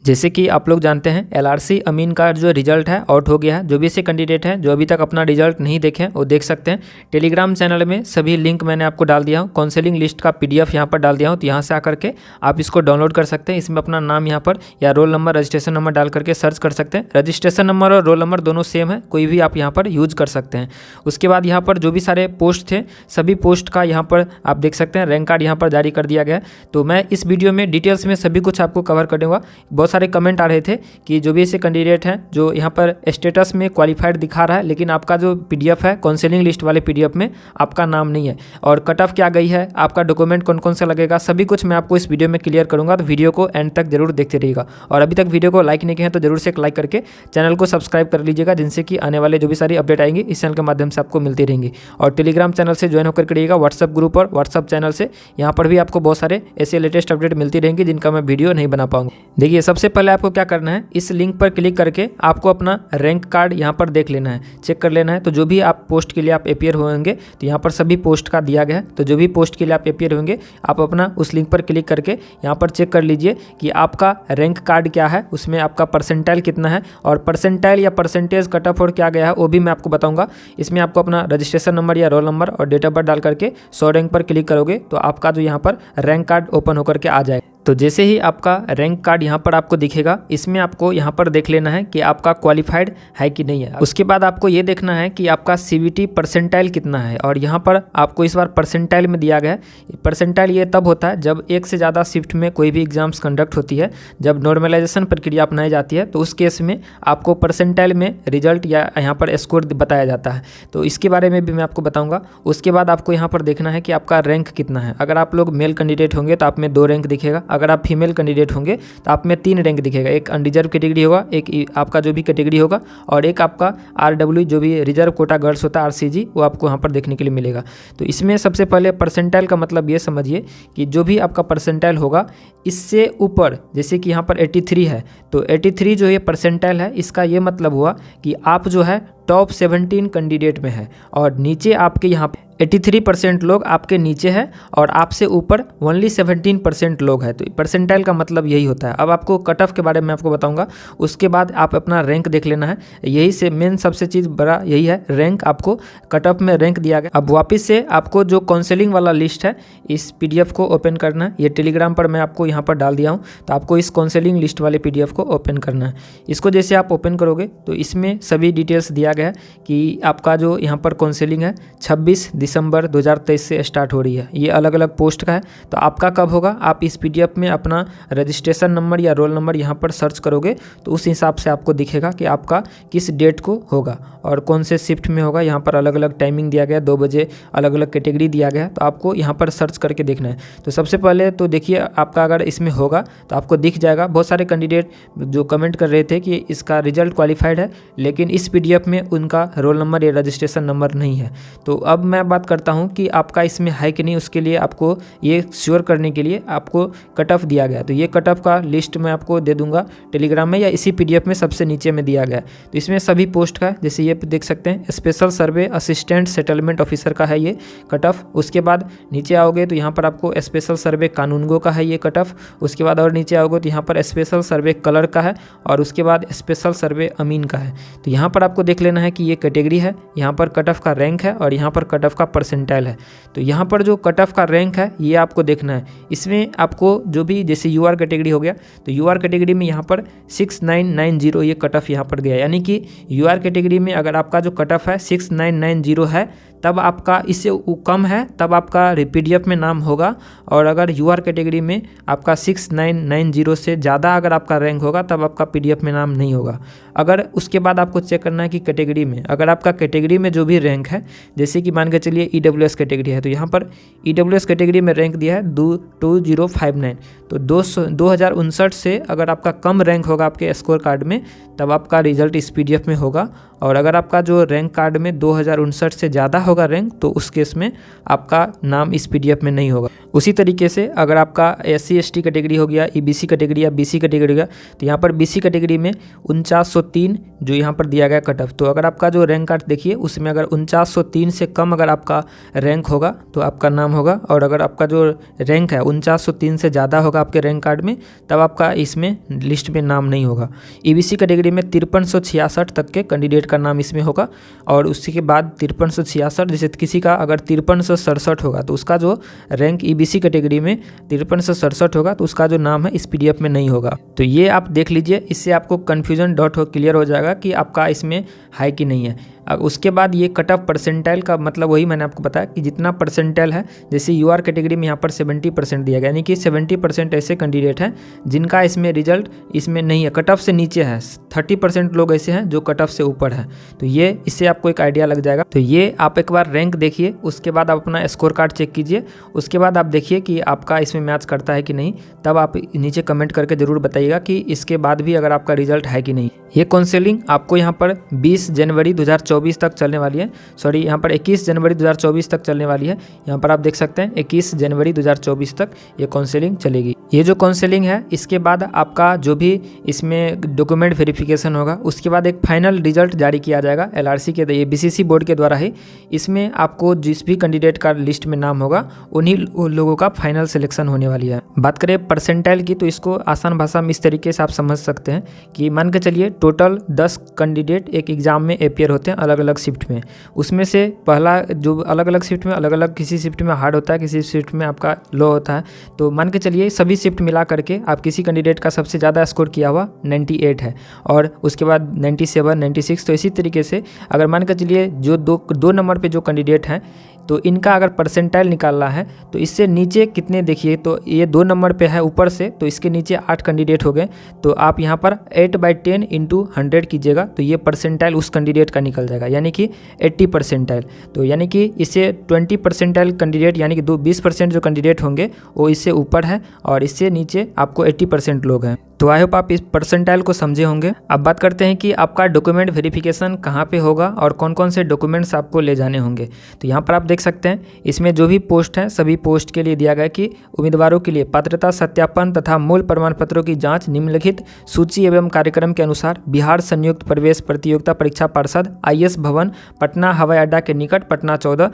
जैसे कि आप लोग जानते हैं LRC अमीन का जो रिजल्ट है आउट हो गया है। जो भी ऐसे कैंडिडेट हैं जो अभी तक अपना रिजल्ट नहीं देखे वो देख सकते हैं। टेलीग्राम चैनल में सभी लिंक मैंने आपको डाल दिया हूँ। काउंसलिंग लिस्ट का PDF यहाँ पर डाल दिया हूँ, तो यहाँ से आकर के आप इसको डाउनलोड कर सकते हैं। इसमें अपना नाम यहाँ पर या रोल नंबर, रजिस्ट्रेशन नंबर डाल करके सर्च कर सकते हैं। रजिस्ट्रेशन नंबर और रोल नंबर दोनों सेम है, कोई भी आप यहाँ पर यूज कर सकते हैं। उसके बाद यहाँ पर जो भी सारे पोस्ट थे सभी पोस्ट का यहाँ पर आप देख सकते हैं रैंक कार्ड यहाँ पर जारी कर दिया गया है। तो मैं इस वीडियो में डिटेल्स में सभी कुछ आपको कवर कर दूँगा। बहुत सारे कमेंट आ रहे थे कि जो भी ऐसे कैंडिडेट हैं जो यहाँ पर स्टेटस में क्वालिफाइड दिखा रहा है लेकिन आपका जो PDF है काउंसलिंग लिस्ट वाले PDF में आपका नाम नहीं है और कट ऑफ क्या गई है, आपका डॉक्यूमेंट कौन कौन सा लगेगा, सभी कुछ मैं आपको इस वीडियो में क्लियर करूँगा। तो वीडियो को एंड तक जरूर देखते रहिएगा और अभी तक वीडियो को लाइक नहीं किया है तो जरूर से एक लाइक करके चैनल को सब्सक्राइब कर लीजिएगा, जिनसे कि आने वाले जो भी सारी अपडेट आएंगी इस चैनल के माध्यम से आपको मिलती रहेंगी। और टेलीग्राम चैनल से ज्वाइन होकर करिएगा, व्हाट्सअप ग्रुप और व्हाट्सअप चैनल से, यहाँ पर भी आपको बहुत सारे ऐसे लेटेस्ट अपडेट मिलती रहेंगी जिनका मैं वीडियो नहीं बना पाऊंगा। देखिए सबसे पहले आपको क्या करना है, इस लिंक पर क्लिक करके आपको अपना रैंक कार्ड यहाँ पर देख लेना है, चेक कर लेना है। तो जो भी आप पोस्ट के लिए आप अपियर होंगे तो यहाँ पर सभी पोस्ट का दिया गया है। तो जो भी पोस्ट के लिए आप अपियर होंगे आप अपना उस लिंक पर क्लिक करके यहाँ पर चेक कर लीजिए कि आपका रैंक कार्ड क्या है, उसमें आपका परसेंटाइल कितना है और परसेंटाइल या परसेंटेज कट ऑफ और क्या गया है वो भी मैं आपको बताऊंगा। इसमें आपको अपना रजिस्ट्रेशन नंबर या रोल नंबर और डेट ऑफ बर्थ डाल करके 100 रैंक पर क्लिक करोगे तो आपका जो यहाँ पर रैंक कार्ड ओपन होकर के आ जाएगा। तो जैसे ही आपका रैंक कार्ड यहाँ पर आपको दिखेगा, इसमें आपको यहाँ पर देख लेना है कि आपका क्वालिफाइड है कि नहीं है। उसके बाद आपको ये देखना है कि आपका CVT परसेंटाइल कितना है और यहाँ पर आपको इस बार परसेंटाइल में दिया गया है। परसेंटाइल ये तब होता है जब एक से ज़्यादा शिफ्ट में कोई भी एग्जाम्स कंडक्ट होती है, जब नॉर्मलाइजेशन प्रक्रिया अपनाई जाती है तो उस केस में आपको परसेंटाइल में रिजल्ट या यहाँ पर स्कोर बताया जाता है। तो इसके बारे में भी मैं आपको बताऊँगा। उसके बाद आपको यहाँ पर देखना है कि आपका रैंक कितना है। अगर आप लोग मेल कैंडिडेट होंगे तो आप में 2 रैंक दिखेगा, अगर आप फीमेल कैंडिडेट होंगे तो आप में 3 रैंक दिखेगा। एक अनरिजर्व कैटेगरी होगा, एक आपका जो भी कैटेगरी होगा और एक आपका RW जो भी रिजर्व कोटा गर्ल्स होता है RCG, वो आपको यहाँ पर देखने के लिए मिलेगा। तो इसमें सबसे पहले परसेंटाइल का मतलब ये समझिए कि जो भी आपका परसेंटाइल होगा इससे ऊपर, जैसे कि यहाँ पर 83 है तो 83 जो ये परसेंटाइल है इसका ये मतलब हुआ कि आप जो है टॉप 17 कैंडिडेट में है और नीचे आपके यहाँ 83% लोग आपके नीचे है और आपसे ऊपर ओनली 17% लोग हैं। तो परसेंटाइल का मतलब यही होता है। अब आपको कट ऑफ के बारे में आपको बताऊंगा, उसके बाद आप अपना रैंक देख लेना है। यही से मेन सबसे चीज़ बड़ा यही है, रैंक आपको कट ऑफ में रैंक दिया गया। अब वापस से आपको जो काउंसलिंग वाला लिस्ट है इस PDF को ओपन करना है। ये टेलीग्राम पर मैं आपको यहाँ पर डाल दिया हूँ, तो आपको इस काउंसलिंग लिस्ट वाले PDF को ओपन करना है। इसको जैसे आप ओपन करोगे तो इसमें सभी डिटेल्स दिया गया है कि आपका जो यहाँ पर काउंसलिंग है 26 दिसंबर 2023 से स्टार्ट हो रही है। ये अलग अलग पोस्ट का है। तो आपका कब होगा, आप इस PDF में अपना रजिस्ट्रेशन नंबर या रोल नंबर यहाँ पर सर्च करोगे तो उस हिसाब से आपको दिखेगा कि आपका किस डेट को होगा और कौन से शिफ्ट में होगा। यहाँ पर अलग अलग टाइमिंग दिया गया है, 2 बजे अलग अलग कैटेगरी दिया गया है। तो आपको यहाँ पर सर्च करके देखना है। तो सबसे पहले तो देखिए आपका अगर इसमें होगा तो आपको दिख जाएगा। बहुत सारे कैंडिडेट जो कमेंट कर रहे थे कि इसका रिजल्ट क्वालिफाइड है लेकिन इस PDF में उनका रोल नंबर या रजिस्ट्रेशन नंबर नहीं है। तो अब मैं बात करता हूं कि आपका इसमें है कि नहीं। उसके लिए आपको ये श्योर करने के लिए आपको कट ऑफ दिया गया। तो ये कट ऑफ का लिस्ट मैं आपको दे दूंगा टेलीग्राम में या इसी PDF में सबसे नीचे में दिया गया। तो इसमें सभी पोस्ट का, जैसे ये देख सकते हैं स्पेशल सर्वे असिस्टेंट सेटलमेंट ऑफिसर का है ये कट ऑफ। उसके बाद नीचे आओगे तो यहाँ पर आपको स्पेशल सर्वे कानूनगो का है ये कट ऑफ। उसके बाद और नीचे आओगे तो यहाँ पर स्पेशल सर्वे कलर का है और उसके बाद स्पेशल सर्वे अमीन का है। तो यहाँ पर आपको देख लेना है कि ये कैटेगरी है, यहाँ पर कट ऑफ का रैंक है और यहाँ पर कट ऑफ का परसेंटाइल है। तो यहाँ पर जो कट ऑफ का रैंक है ये आपको देखना है। इसमें आपको जो भी जैसे UR कैटेगरी हो गया तो UR कैटेगरी में यहाँ पर 6990 ये कट ऑफ यहाँ पर गया। यानी कि UR कैटेगरी में अगर आपका जो कट ऑफ है 6990 है तब आपका इससे कम है तब आपका PDF में नाम होगा। और अगर UR कैटेगरी में आपका 6990 से ज़्यादा अगर आपका रैंक होगा तब आपका PDF में नाम नहीं होगा। अगर उसके बाद आपको चेक करना है कि कैटेगरी में अगर आपका कैटेगरी में जो भी रैंक है, जैसे कि मान के चलिए EWS कैटेगरी है तो यहाँ पर EWS कैटेगरी में रैंक दिया है 2059। तो 2059 से अगर आपका कम रैंक होगा आपके स्कोर कार्ड में तब आपका रिजल्ट इस PDF में होगा। और अगर आपका जो रैंक कार्ड में 2059 से ज़्यादा होगा रैंक तो उस केस में आपका नाम इस PDF में नहीं होगा। उसी तरीके से अगर आपका SC ST कैटेगरी हो गया, EBC कैटेगरी या BC कैटेगरी हो गया, तो यहाँ पर BC कैटेगरी में 4903 जो यहाँ पर दिया गया कट ऑफ। तो अगर आपका जो रैंक कार्ड देखिए उसमें अगर 4903 से कम अगर आपका रैंक होगा तो आपका नाम होगा, और अगर आपका जो रैंक है 4903 से ज़्यादा होगा आपके रैंक कार्ड में तब आपका इसमें लिस्ट में नाम नहीं होगा। EBC कैटेगरी में 5366 तक के कैंडिडेट का नाम इसमें होगा, और उसी के बाद 5366 जैसे किसी का अगर 5367 होगा तो उसका जो रैंक EBC कैटेगरी में 5367 होगा तो उसका जो नाम है इस PDF में नहीं होगा। तो ये आप देख लीजिए, इससे आपको कन्फ्यूजन क्लियर हो जाएगा कि आपका इसमें है कि नहीं है। अब उसके बाद ये कट ऑफ परसेंटाइल का मतलब वही मैंने आपको बताया कि जितना परसेंटाइल है, जैसे UR कैटेगरी में यहाँ पर 70% दिया गया, यानी कि 70% ऐसे कैंडिडेट हैं जिनका इसमें रिजल्ट इसमें नहीं है, कट ऑफ से नीचे है। 30% लोग ऐसे हैं जो कट ऑफ से ऊपर है। तो ये इससे आपको एक आइडिया लग जाएगा। तो ये आप एक बार रैंक देखिए, उसके बाद आप अपना स्कोर कार्ड चेक कीजिए, उसके बाद आप देखिए कि आपका इसमें मैच करता है कि नहीं, तब आप नीचे कमेंट करके ज़रूर बताइएगा कि इसके बाद भी अगर आपका रिजल्ट है कि नहीं। ये काउंसलिंग आपको यहाँ पर 20 जनवरी 2024 तक चलने वाली है, सॉरी यहाँ पर 21 जनवरी 2024 तक चलने वाली है। यहाँ पर आप देख सकते हैं 21 जनवरी 2024 तक ये काउंसलिंग चलेगी। ये जो काउंसलिंग है इसके बाद आपका जो भी इसमें डॉक्यूमेंट वेरिफिकेशन होगा, उसके बाद एक फाइनल रिजल्ट जारी किया जाएगा LRC के, ये BCC बोर्ड के द्वारा ही। इसमें आपको जिस भी कैंडिडेट का लिस्ट में नाम होगा उन्हीं लोगों का फाइनल सिलेक्शन होने वाली है। बात करें परसेंटाइल की तो इसको आसान भाषा में इस तरीके से आप समझ सकते हैं कि मान के चलिए टोटल 10 कैंडिडेट एक एग्जाम में अपेयर होते हैं अलग अलग शिफ्ट में। उसमें से पहला जो अलग अलग शिफ्ट में अलग अलग, किसी शिफ्ट में हार्ड होता है, किसी शिफ्ट में आपका लो होता है। तो मान के चलिए सभी शिफ्ट मिला करके आप किसी कैंडिडेट का सबसे ज़्यादा स्कोर किया हुआ 98 है, और उसके बाद 97, 96। तो इसी तरीके से अगर मान के चलिए जो दो नंबर पे जो कैंडिडेट हैं तो इनका अगर परसेंटाइल निकालना है तो इससे नीचे कितने देखिए, तो ये 2 नंबर पे है ऊपर से, तो इसके नीचे 8 कैंडिडेट हो गए। तो आप यहाँ पर 8/10 × 100 कीजिएगा तो ये परसेंटाइल उस कैंडिडेट का निकल जाएगा, यानी कि 80 परसेंटाइल। तो यानी कि इससे 20 परसेंटाइल कैंडिडेट यानी कि 20% जो कैंडिडेट होंगे वो इससे ऊपर है, और इससे नीचे आपको 80% लोग हैं। तो आई होप आप इस परसेंटाइल को समझे होंगे। अब बात करते हैं कि आपका डॉक्यूमेंट वेरिफिकेशन कहाँ पे होगा और कौन कौन से डॉक्यूमेंट्स आपको ले जाने होंगे। तो यहाँ पर आप देख सकते हैं इसमें जो भी पोस्ट हैं सभी पोस्ट के लिए दिया गया कि उम्मीदवारों के लिए पात्रता सत्यापन तथा मूल प्रमाण पत्रों की जाँच निम्नलिखित सूची एवं कार्यक्रम के अनुसार बिहार संयुक्त प्रवेश प्रतियोगिता परीक्षा पार्षद IS भवन पटना हवाई अड्डा के निकट पटना 14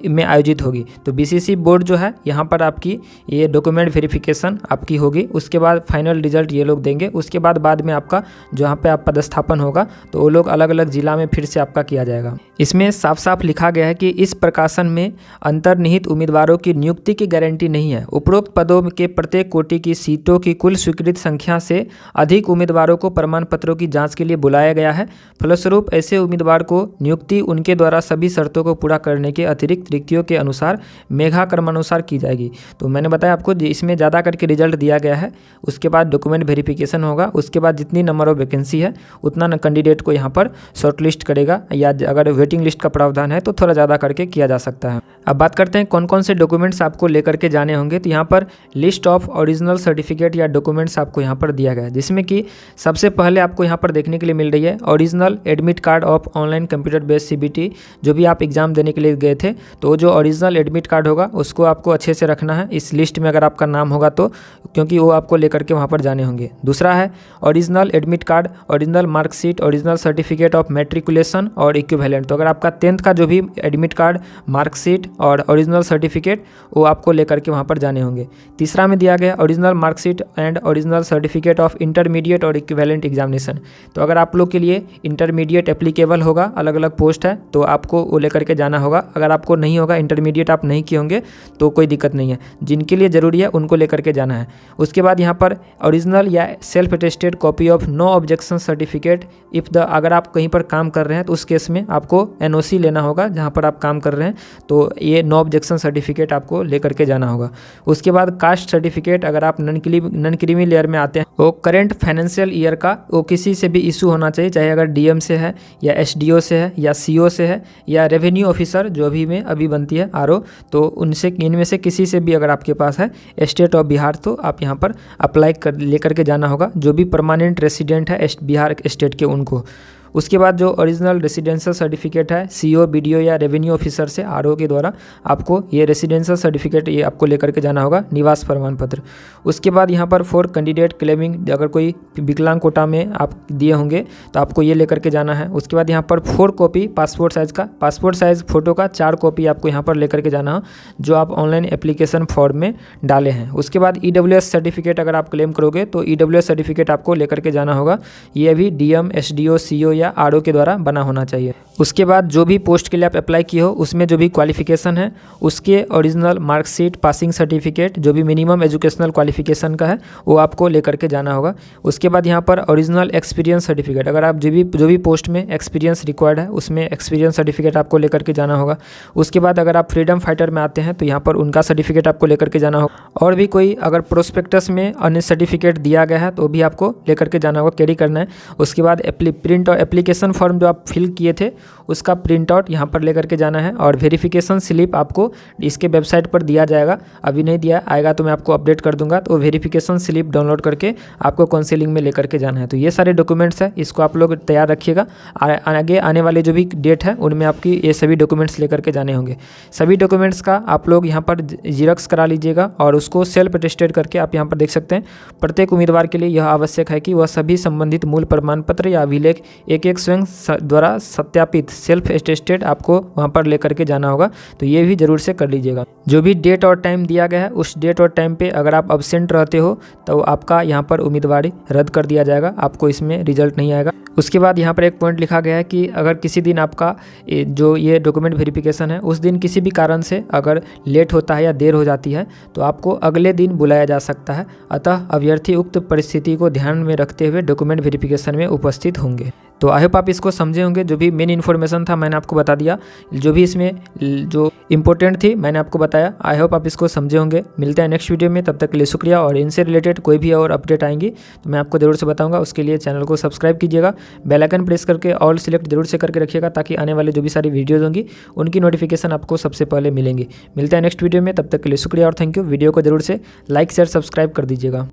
में आयोजित होगी। तो BCC बोर्ड जो है यहाँ पर आपकी ये डॉक्यूमेंट वेरिफिकेशन आपकी होगी। उसके बाद फाइनल रिजल्ट ये लोग देंगे। उसके बाद में आपका जहाँ पे आप पदस्थापन होगा तो वो लोग अलग अलग जिला में फिर से आपका किया जाएगा। इसमें साफ साफ लिखा गया है कि इस प्रकाशन में अंतर्निहित उम्मीदवारों की नियुक्ति की गारंटी नहीं है। उपरोक्त पदों के प्रत्येक कोटि की सीटों की कुल स्वीकृत संख्या से अधिक उम्मीदवारों को प्रमाण पत्रों की जांच के लिए बुलाया गया है। फलस्वरूप ऐसे उम्मीदवार को नियुक्ति उनके द्वारा सभी शर्तों को पूरा करने के अतिरिक्त रिक्तियों के अनुसार मेघाक्रमानुसार की जाएगी। तो मैंने बताया आपको इसमें ज़्यादा करके रिजल्ट दिया गया है। उसके बाद डॉक्यूमेंट वेरिफिकेशन होगा। उसके बाद जितनी नंबर ऑफ वैकेंसी है उतना कैंडिडेट को यहाँ पर शॉर्टलिस्ट करेगा, या अगर वेटिंग लिस्ट का प्रावधान है तो थोड़ा ज़्यादा करके किया जा सकता है। अब बात करते हैं कौन कौन से डॉक्यूमेंट्स आपको लेकर के जाने होंगे। तो यहाँ पर लिस्ट ऑफ ओरिजिनल सर्टिफिकेट या डॉक्यूमेंट्स आपको यहाँ पर दिया गया है, जिसमें कि सबसे पहले आपको यहाँ पर देखने के लिए मिल रही है original admit card of online computer based CBT। जो भी आप एग्जाम देने के लिए गए थे तो जो ओरिजिनल एडमिट कार्ड होगा उसको आपको अच्छे से रखना है इस लिस्ट में अगर आपका नाम होगा तो, क्योंकि वो आपको लेकर के वहाँ पर जाने होंगे। दूसरा है original admit card, original marksheet, original certificate of matriculation और इक्विवेलेंट। तो अगर आपका 10th का जो भी एडमिट कार्ड, मार्कशीट और ओरिजिनल सर्टिफिकेट वो आपको लेकर के वहाँ पर जाने होंगे। तीसरा में दिया गया original marksheet and original certificate of intermediate और इक्विवेलेंट एग्जामिनेशन। तो अगर आप लोग के लिए इंटरमीडिएट एप्लीकेबल होगा, अलग अलग पोस्ट है तो आपको वो लेकर के जाना होगा। अगर आपको नहीं होगा, इंटरमीडिएट आप नहीं किए होंगे तो कोई दिक्कत नहीं है, जिनके लिए ज़रूरी है उनको लेकर के जाना है। उसके बाद यहाँ पर ओरिजिनल या self attested copy of no objection certificate if the, अगर आप कहीं पर काम कर रहे हैं तो उस केस में आपको NOC लेना होगा जहाँ पर आप काम कर रहे हैं, तो ये नो ऑब्जेक्शन सर्टिफिकेट आपको लेकर के जाना होगा। उसके बाद कास्ट सर्टिफिकेट, अगर आप नॉन क्रीमी लेयर में आते हैं, वो करेंट फाइनेंशियल ईयर का वो किसी से भी इशू होना चाहिए, चाहे अगर DM से है या SDO से है या CO से है या रेवेन्यू ऑफिसर जो अभी बनती है RO, तो उनसे इनमें से किसी से भी अगर आपके पास है स्टेट ऑफ बिहार तो आप यहाँ पर अप्लाई कर लेकर के जाना होगा। जो भी परमानेंट रेसिडेंट है बिहार स्टेट के उनको। उसके बाद जो ओरिजिनल रेसिडेंशियल सर्टिफिकेट है CO, BDO या रेवेन्यू ऑफिसर से RO के द्वारा आपको ये रेसिडेंशियल सर्टिफिकेट ये आपको लेकर के जाना होगा, निवास प्रमाण पत्र। उसके बाद यहाँ पर फॉर कैंडिडेट क्लेमिंग, अगर कोई विकलांग कोटा में आप दिए होंगे तो आपको ये लेकर के जाना है। उसके बाद यहाँ पर 4 कॉपी पासपोर्ट साइज़ फ़ोटो का 4 कॉपी आपको यहाँ पर लेकर के जाना हो, जो आप ऑनलाइन एप्लीकेशन फॉर्म में डाले हैं। उसके बाद EWS सर्टिफिकेट अगर आप क्लेम करोगे तो EWS सर्टिफिकेट आपको लेकर के जाना होगा, ये भी DM, SDO, CO या RO के द्वारा बना होना चाहिए। उसके बाद जो भी पोस्ट के लिए आप अप्लाई किए हो उसमें जो भी क्वालिफिकेशन है उसके ओरिजिनल मार्कशीट, पासिंग सर्टिफिकेट, जो भी मिनिमम एजुकेशनल क्वालिफिकेशन का है वो आपको लेकर के जाना होगा। उसके बाद यहाँ पर ओरिजिनल एक्सपीरियंस सर्टिफिकेट, अगर आप जो भी पोस्ट में एक्सपीरियंस रिक्वायर्ड है उसमें एक्सपीरियंस सर्टिफिकेट आपको लेकर के जाना होगा। उसके बाद अगर आप फ्रीडम फाइटर में आते हैं तो यहाँ पर उनका सर्टिफिकेट आपको लेकर के जाना होगा। और भी कोई अगर प्रोस्पेक्टस में अन्य सर्टिफिकेट दिया गया है तो भी आपको लेकर के जाना होगा, कैरी करना है। उसके बाद प्रिंट और एप्लीकेशन फॉर्म जो आप फिल किए थे उसका प्रिंट आउट यहाँ पर लेकर के जाना है। और वेरिफिकेशन स्लिप आपको इसके वेबसाइट पर दिया जाएगा, अभी नहीं दिया आएगा तो मैं आपको अपडेट कर दूंगा। तो वेरिफिकेशन स्लिप डाउनलोड करके आपको काउंसलिंग में लेकर के जाना है। तो ये सारे डॉक्यूमेंट्स हैं, इसको आप लोग तैयार रखिएगा। आगे आने वाले जो भी डेट है उनमें आपकी ये सभी डॉक्यूमेंट्स लेकर के जाने होंगे। सभी डॉक्यूमेंट्स का आप लोग यहाँ पर जिरक्स करा लीजिएगा और उसको सेल्फ अटेस्टेड करके आप यहाँ पर देख सकते हैं। प्रत्येक उम्मीदवार के लिए यह आवश्यक है कि वह सभी संबंधित मूल प्रमाण पत्र या अभिलेख एक स्वयं द्वारा सत्यापित सेल्फ अटेस्टेड आपको वहाँ पर लेकर के जाना होगा। तो ये भी जरूर से कर लीजिएगा। जो भी डेट और टाइम दिया गया है उस डेट और टाइम पे अगर आप अब्सेंट रहते हो तो आपका यहाँ पर उम्मीदवारी रद्द कर दिया जाएगा, आपको इसमें रिजल्ट नहीं आएगा। उसके बाद यहाँ पर एक पॉइंट लिखा गया है कि अगर किसी दिन आपका जो ये डॉक्यूमेंट वेरिफिकेशन है उस दिन किसी भी कारण से अगर लेट होता है या देर हो जाती है तो आपको अगले दिन बुलाया जा सकता है। अतः अभ्यर्थी उक्त परिस्थिति को ध्यान में रखते हुए डॉक्यूमेंट वेरिफिकेशन में उपस्थित होंगे। तो आई होप आप इसको समझे होंगे। जो भी मेन इन्फॉर्मेशन था मैंने आपको बता दिया, जो भी इसमें जो इंपॉर्टेंट थी मैंने आपको बताया। आई होप आप इसको समझे होंगे। मिलते हैं नेक्स्ट वीडियो में, तब तक के लिए शुक्रिया। और इनसे रिलेटेड कोई भी और अपडेट आएंगी तो मैं आपको जरूर से बताऊंगा। उसके लिए चैनल को सब्सक्राइब कीजिएगा, बेल आइकन प्रेस करके ऑल सिलेक्ट जरूर से करके रखिएगा ताकि आने वाले जो भी सारी वीडियोज़ होंगी उनकी नोटिफिकेशन आपको सबसे पहले मिलेंगी। मिलते हैं नेक्स्ट वीडियो में, तब तक के लिए शुक्रिया और थैंक यू। वीडियो को जरूर से लाइक शेयर सब्सक्राइब कर दीजिएगा।